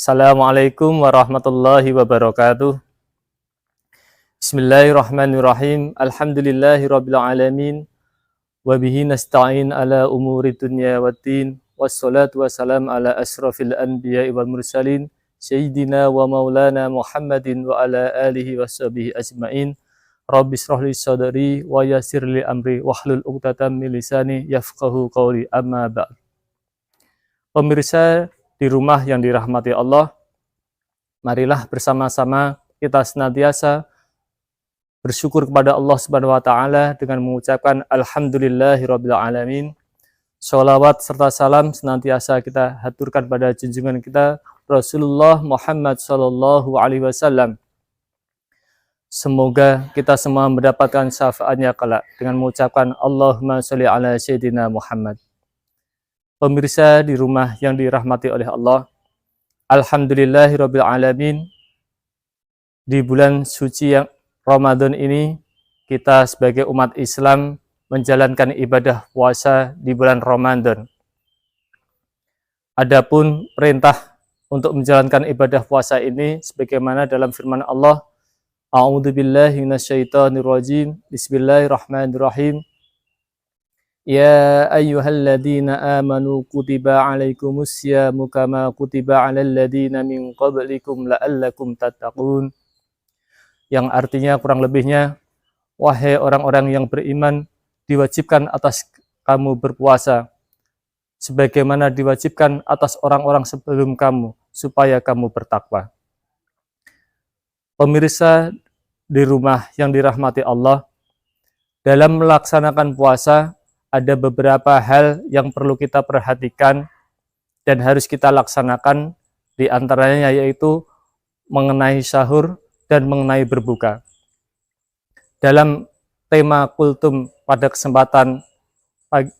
Assalamualaikum warahmatullahi wabarakatuh. Bismillahirrahmanirrahim. Alhamdulillahirabbil alamin. Wa bihi nasta'in ala umuri dunya waddin. Wassalatu wassalamu ala asrafil anbiya'i wal mursalin sayyidina wa maulana Muhammadin wa ala alihi washabihi ajmain. Rabbi shrah li sadri wa yassir li amri wahlul 'uqdatam min lisani yafqahu qawli. Amma ba'd. Pemirsa di rumah yang dirahmati Allah, marilah bersama-sama kita senantiasa bersyukur kepada Allah Subhanahu wa taala dengan mengucapkan alhamdulillahirabbil alamin. Sholawat serta salam senantiasa kita haturkan pada junjungan kita Rasulullah Muhammad sallallahu alaihi wasallam. Semoga kita semua mendapatkan syafaatnya kelak dengan mengucapkan Allahumma sholli ala sayyidina Muhammad. Pemirsa di rumah yang dirahmati oleh Allah, alhamdulillahirabbil alamin. Di bulan suci yang Ramadan ini, kita sebagai umat Islam menjalankan ibadah puasa di bulan Ramadan. Adapun perintah untuk menjalankan ibadah puasa ini sebagaimana dalam firman Allah, A'udzubillahi minasyaitonirrajim. Bismillahirrahmanirrahim. Ya ayyuhalladzina amanu kutiba alaikumus syamu kama kutiba alal ladzina min qablikum la'allakum tattaqun. Yang artinya kurang lebihnya, wahai orang-orang yang beriman, diwajibkan atas kamu berpuasa sebagaimana diwajibkan atas orang-orang sebelum kamu supaya kamu bertakwa. Pemirsa di rumah yang dirahmati Allah, dalam melaksanakan puasa ada beberapa hal yang perlu kita perhatikan dan harus kita laksanakan, di antaranya yaitu mengenai sahur dan mengenai berbuka. Dalam tema kultum pada kesempatan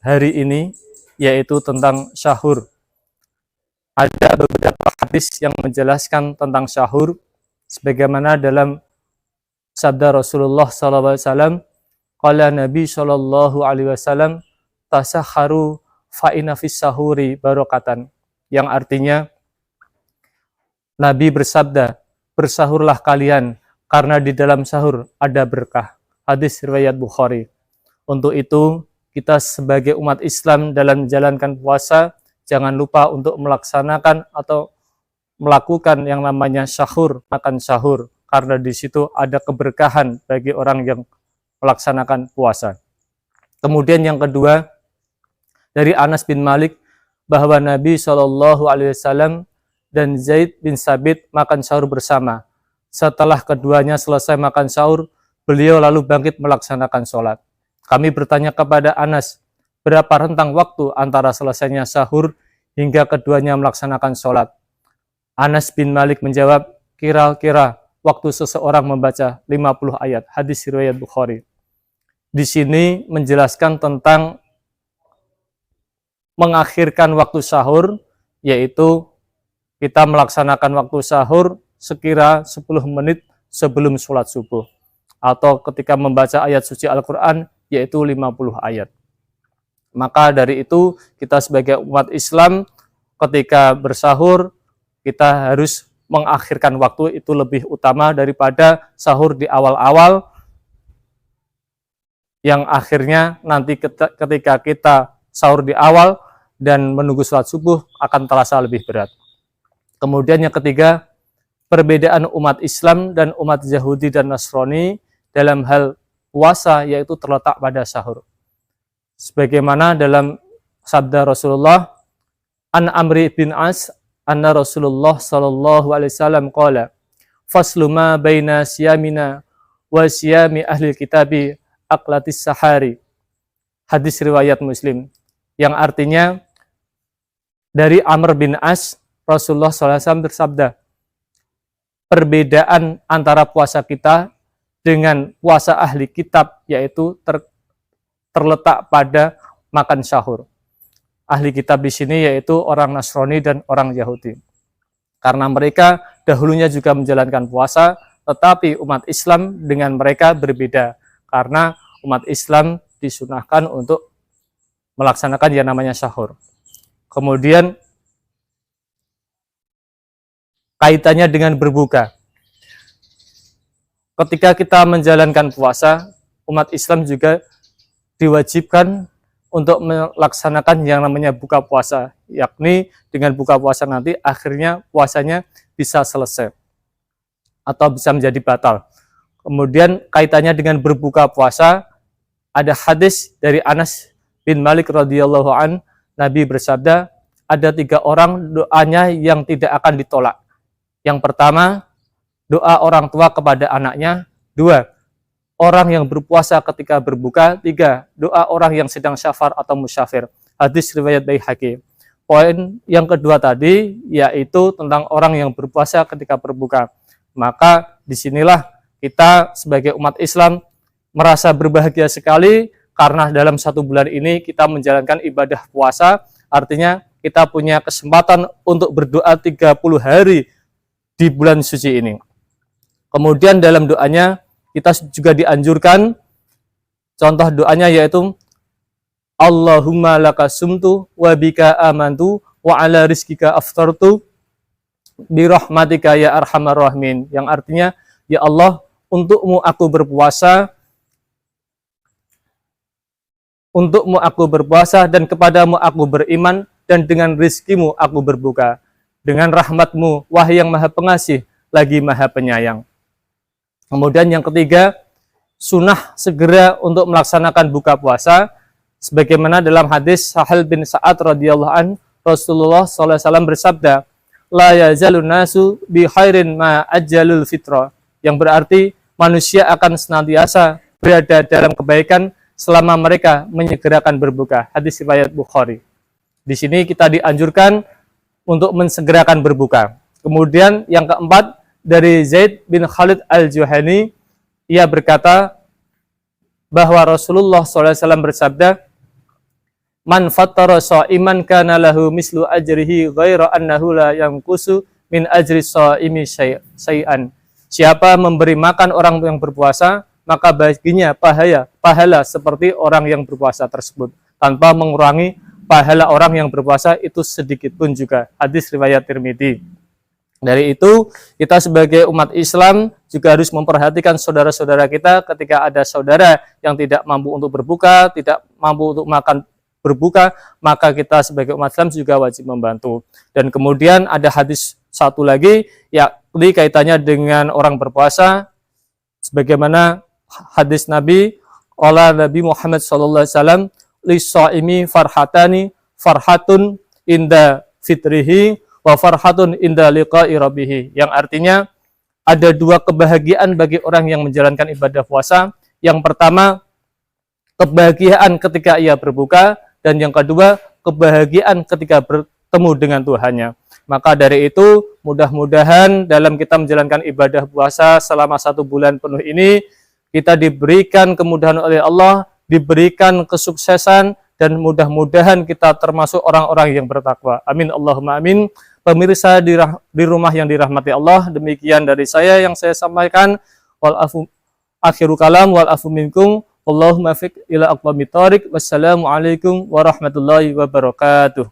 hari ini yaitu tentang sahur. Ada beberapa hadis yang menjelaskan tentang sahur sebagaimana dalam sabda Rasulullah SAW. Qala Nabi sallallahu alaihi wasallam, tasahharu fa inna fis sahuri barokatan. Yang artinya Nabi bersabda, bersahurlah kalian karena di dalam sahur ada berkah. Hadis riwayat Bukhari. Untuk itu, kita sebagai umat Islam dalam menjalankan puasa jangan lupa untuk melaksanakan atau melakukan yang namanya sahur, makan sahur, karena di situ ada keberkahan bagi orang yang melaksanakan puasa. Kemudian yang kedua, dari Anas bin Malik bahwa Nabi SAW dan Zaid bin Sabit makan sahur bersama. Setelah keduanya selesai makan sahur, beliau lalu bangkit melaksanakan sholat. Kami bertanya kepada Anas, berapa rentang waktu antara selesainya sahur hingga keduanya melaksanakan sholat? Anas bin Malik menjawab, kira-kira waktu seseorang membaca 50 ayat. Hadis riwayat Bukhari. Di sini menjelaskan tentang mengakhirkan waktu sahur, yaitu kita melaksanakan waktu sahur sekira 10 menit sebelum sholat subuh. Atau ketika membaca ayat suci Al-Quran, yaitu 50 ayat. Maka dari itu, kita sebagai umat Islam, ketika bersahur, kita harus mengakhirkan waktu, itu lebih utama daripada sahur di awal-awal, yang akhirnya nanti ketika kita sahur di awal dan menunggu sholat subuh akan terasa lebih berat. Kemudian yang ketiga, perbedaan umat Islam dan umat Yahudi dan Nasrani dalam hal puasa yaitu terletak pada sahur. Sebagaimana dalam sabda Rasulullah, An Amri bin As, anna Rasulullah sallallahu alaihi wasallam qala, faslu ma baina siyamina wa siyami ahli kitabi aklatis sahari. Hadis riwayat Muslim. Yang artinya dari Amr bin As, Rasulullah SAW bersabda, perbedaan antara puasa kita dengan puasa ahli kitab yaitu terletak pada makan sahur. Ahli kitab di sini yaitu orang Nasrani dan orang Yahudi. Karena mereka dahulunya juga menjalankan puasa, tetapi umat Islam dengan mereka berbeda. Karena umat Islam disunahkan untuk melaksanakan yang namanya sahur. Kemudian kaitannya dengan berbuka. Ketika kita menjalankan puasa, umat Islam juga diwajibkan untuk melaksanakan yang namanya buka puasa, yakni dengan buka puasa nanti akhirnya puasanya bisa selesai atau bisa menjadi batal. Kemudian kaitannya dengan berbuka puasa, ada hadis dari Anas bin Malik radhiyallahu an, Nabi bersabda, ada 3 orang doanya yang tidak akan ditolak. Yang pertama, doa orang tua kepada anaknya. 2, orang yang berpuasa ketika berbuka. 3, doa orang yang sedang syafar atau musyafir. Hadis riwayat Baihaqi. Poin yang kedua tadi yaitu tentang orang yang berpuasa ketika berbuka. Maka disinilah kita sebagai umat Islam merasa berbahagia sekali karena dalam 1 bulan ini kita menjalankan ibadah puasa. Artinya kita punya kesempatan untuk berdoa 30 hari di bulan suci ini. Kemudian dalam doanya kita juga dianjurkan, contoh doanya yaitu Allahumma laka sumtu wa bika amantu wa ala rizkika aftartu bi rahmatika ya arhamar rahimin, yang artinya, ya Allah, untukmu aku berpuasa, dan kepadamu aku beriman, dan dengan rizkimu aku berbuka. Dengan rahmatmu, wahai yang maha pengasih, lagi maha penyayang. Kemudian yang ketiga, sunnah segera untuk melaksanakan buka puasa, sebagaimana dalam hadis Sahal bin Sa'ad radhiyallahu an, Rasulullah SAW bersabda, la yazalun nasu bi khairin ma ajjalul fitra, yang berarti manusia akan senantiasa berada dalam kebaikan selama mereka menyegerakan berbuka. Hadis riwayat Bukhari. Di sini kita dianjurkan untuk mensegerakan berbuka. Kemudian yang keempat, dari Zaid bin Khalid al-Juhani, ia berkata bahwa Rasulullah SAW bersabda, man fattara sha'iman kana lahu mislu ajrihi ghaira annahu la yanqusu min ajri sha'imi syai'an. Siapa memberi makan orang yang berpuasa, maka baginya pahala seperti orang yang berpuasa tersebut, tanpa mengurangi pahala orang yang berpuasa itu sedikit pun juga. Hadis riwayat Tirmidzi. Dari itu, kita sebagai umat Islam juga harus memperhatikan saudara-saudara kita ketika ada saudara yang tidak mampu untuk berbuka, tidak mampu untuk makan berbuka, maka kita sebagai umat Islam juga wajib membantu. Dan kemudian ada hadis satu lagi, yakni kaitannya dengan orang berpuasa, sebagaimana hadis Nabi, qala Nabi Muhammad SAW, lis-shaimi farhatani, farhatun inda fitrihi, wa farhatun inda liqa'i rabbih, yang artinya ada 2 kebahagiaan bagi orang yang menjalankan ibadah puasa. Yang pertama, kebahagiaan ketika ia berbuka, dan yang kedua, kebahagiaan ketika bertemu dengan Tuhannya. Maka dari itu, mudah-mudahan dalam kita menjalankan ibadah puasa selama 1 bulan penuh ini, kita diberikan kemudahan oleh Allah, diberikan kesuksesan, dan mudah-mudahan kita termasuk orang-orang yang bertakwa. Amin Allahumma amin. Pemirsa di rumah yang dirahmati Allah, demikian dari saya yang saya sampaikan. Wal afu akhiru kalam wal afu minkum. Allahumma fiq ila aqwamit thariq. Wassalamualaikum warahmatullahi wabarakatuh.